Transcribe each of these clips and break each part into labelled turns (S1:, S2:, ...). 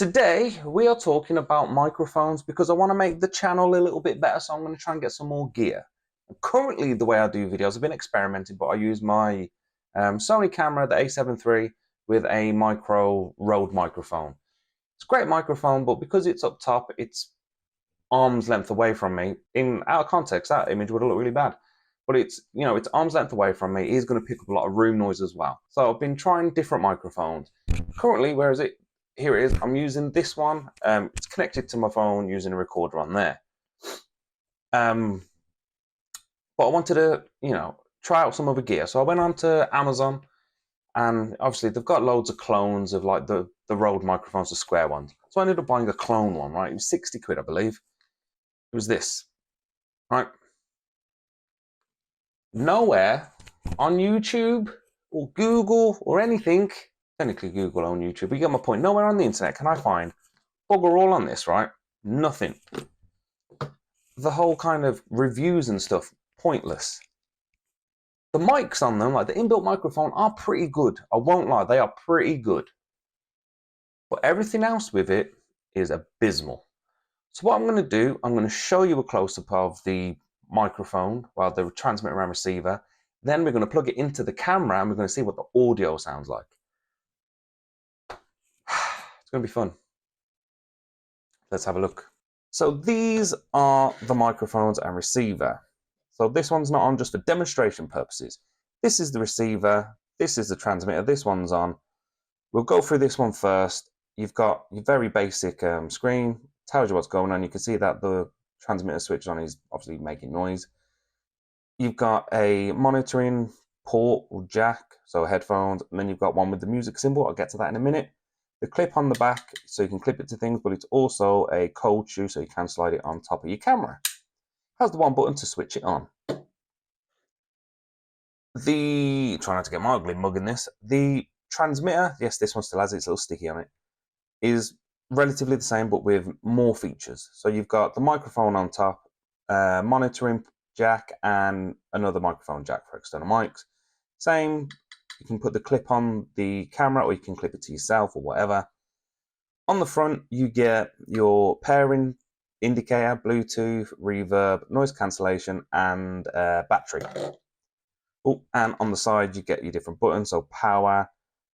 S1: Today, we are talking about microphones because I want to make the channel a little bit better, so I'm going to try and get some more gear. Currently, the way I do videos, I've been experimenting, but I use my Sony camera, the A7 III, with a micro Rode microphone. It's a great microphone, but because it's up top, it's arm's length away from me. Out of context, that image would look really bad. But it's arm's length away from me. It is going to pick up a lot of room noise as well. So I've been trying different microphones. Currently, where is it? Here it is. I'm using this one. It's connected to my phone using a recorder on there. But I wanted to, try out some other gear. So I went on to Amazon, and obviously they've got loads of clones of like the Rode microphones, the square ones. So I ended up buying a clone one, right? It was 60 quid, I believe. It was this, right? Nowhere on YouTube or Google or anything, technically Google on YouTube, but you get my point. Nowhere on the internet can I find bugger all on this, right? Nothing. The whole kind of reviews and stuff, pointless. The mics on them, like the inbuilt microphone, are pretty good. I won't lie, they are pretty good. But everything else with it is abysmal. So what I'm going to do, I'm going to show you a close-up of the microphone, well, the transmitter and receiver. Then we're going to plug it into the camera and we're going to see what the audio sounds like. It's going to be fun. Let's have a look. So these are the microphones and receiver. So this one's not on just for demonstration purposes. This is the receiver. This is the transmitter. This one's on. We'll go through this one first. You've got your very basic screen. Tells you what's going on. You can see that the transmitter switch on is obviously making noise. You've got a monitoring port or jack, so headphones, and then you've got one with the music symbol. I'll get to that in a minute. The clip on the back, so you can clip it to things, but it's also a cold shoe, so you can slide it on top of your camera. Has the one button to switch it on. Try not to get my ugly mug in this. The transmitter, yes, this one still has its little sticky on it, is relatively the same, but with more features. So you've got the microphone on top, monitoring jack, and another microphone jack for external mics. Same, you can put the clip on the camera or you can clip it to yourself or whatever. On the front, you get your pairing indicator, Bluetooth, reverb, noise cancellation, and battery. Oh, and on the side, you get your different buttons. So power,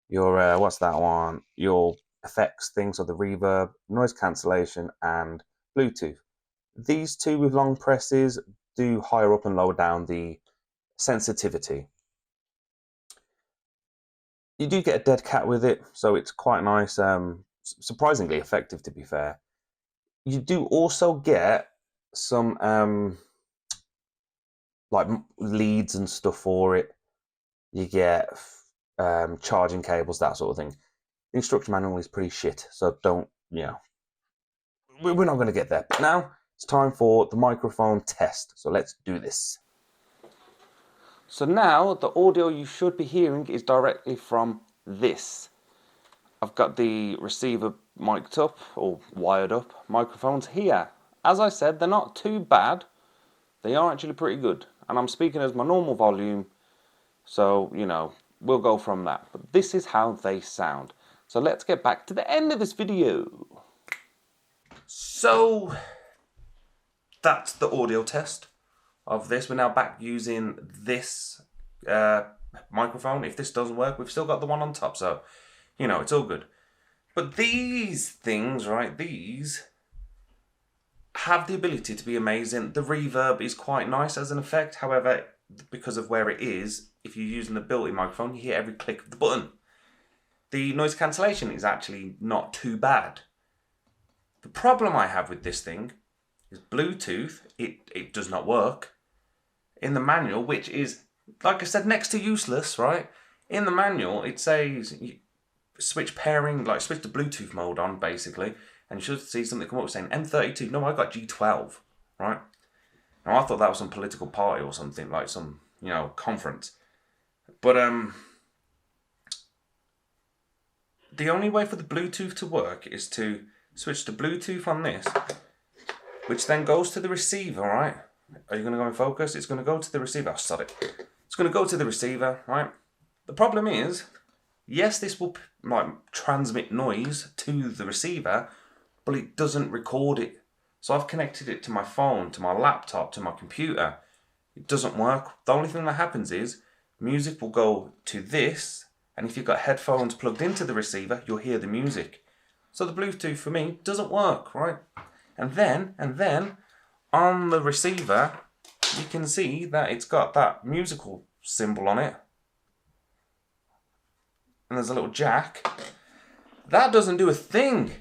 S1: your, what's that one? Your effects thing, so the reverb, noise cancellation, and Bluetooth. These two with long presses do higher up and lower down the sensitivity. You do get a dead cat with it, so it's quite nice, surprisingly effective to be fair. You do also get some like leads and stuff for it. You get charging cables, that sort of thing. The instruction manual is pretty shit, so don't, we're not going to get there. But now it's time for the microphone test, so let's do this. So now the audio you should be hearing is directly from this. I've got the receiver mic'd up or wired up microphones here. As I said, they're not too bad. They are actually pretty good. And I'm speaking as my normal volume, so, we'll go from that. But this is how they sound. So let's get back to the end of this video. So that's the audio test of this. We're now back using this microphone. If this doesn't work, we've still got the one on top, so it's all good. But these things, right, these have the ability to be amazing. The reverb is quite nice as an effect. However, because of where it is, if you're using the built-in microphone, you hear every click of the button. The noise cancellation is actually not too bad. The problem I have with this thing is Bluetooth. It does not work. In the manual, which is, like I said, next to useless, right? In the manual, it says switch pairing, like switch to Bluetooth mode on, basically. And you should see something come up saying M32. No, I got G12, right? Now, I thought that was some political party or something, like some, conference. But, the only way for the Bluetooth to work is to switch to Bluetooth on this, which then goes to the receiver, right? Are you going to go in focus? It's going to go to the receiver. Oh, sod it. It's going to go to the receiver, right? The problem is, Yes, this will like transmit noise to the receiver, but it doesn't record it. So I've connected it to my phone, to my laptop, to my computer. It doesn't work. The only thing that happens is music will go to this, and if you've got headphones plugged into the receiver, you'll hear the music. So the Bluetooth for me doesn't work, right? And then on the receiver, you can see that it's got that musical symbol on it. And there's a little jack. That doesn't do a thing.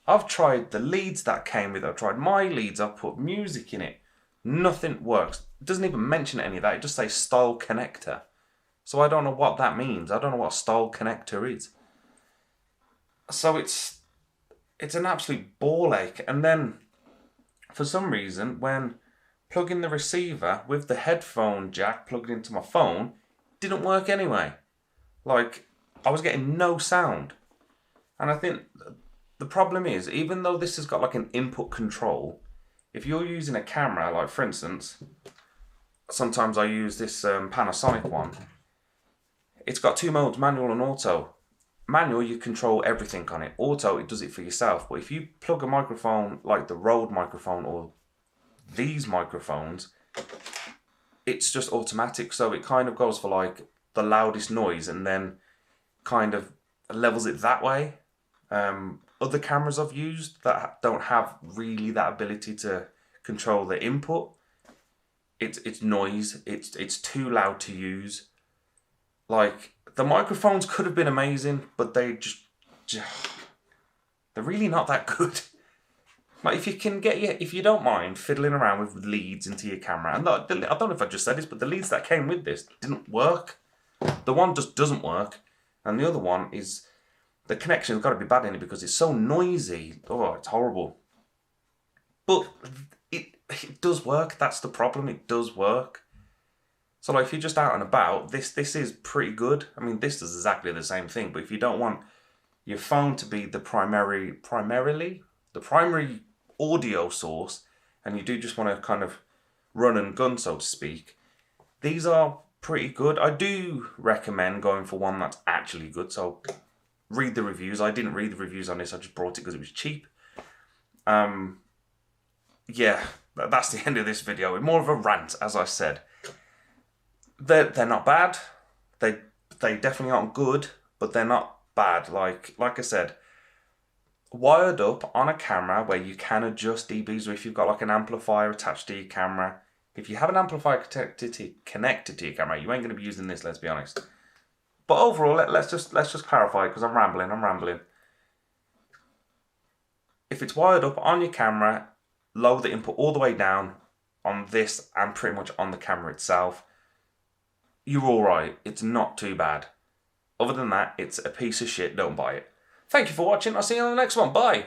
S1: I've tried the leads that came with it. I've tried my leads. I've put music in it. Nothing works. It doesn't even mention any of that. It just says style connector. So I don't know what that means. I don't know what style connector is. So it's an absolute ball ache. And then for some reason, when plugging the receiver with the headphone jack plugged into my phone, it didn't work anyway. Like, I was getting no sound. And I think the problem is, even though this has got like an input control, if you're using a camera, like for instance, sometimes I use this Panasonic one. It's got two modes, manual and auto. Manual, you control everything on it. Auto, it does it for yourself. But if you plug a microphone like the Rode microphone or these microphones, it's just automatic. So it kind of goes for like the loudest noise and then kind of levels it that way. Other cameras I've used that don't have really that ability to control the input, it's noise. It's too loud to use. Like, the microphones could have been amazing, but they're really not that good. Like, if you don't mind fiddling around with leads into your camera, and I don't know if I just said this, but the leads that came with this didn't work. The one just doesn't work, and the other one is, the connection's got to be bad in it because it's so noisy. Oh, it's horrible. But it does work. That's the problem. It does work. So like, if you're just out and about, this is pretty good. I mean, this does exactly the same thing. But if you don't want your phone to be the primary audio source, and you do just want to kind of run and gun, so to speak, these are pretty good. I do recommend going for one that's actually good. So read the reviews. I didn't read the reviews on this. I just brought it because it was cheap. Yeah, that's the end of this video. More of a rant, as I said. They're not bad. They definitely aren't good, but they're not bad. Like I said, wired up on a camera where you can adjust dBs, or if you've got like an amplifier attached to your camera. If you have an amplifier connected to your camera, you ain't going to be using this, let's be honest. But overall, let's just clarify, because I'm rambling. If it's wired up on your camera, lower the input all the way down on this and pretty much on the camera itself, you're alright. It's not too bad. Other than that, it's a piece of shit. Don't buy it. Thank you for watching. I'll see you on the next one. Bye.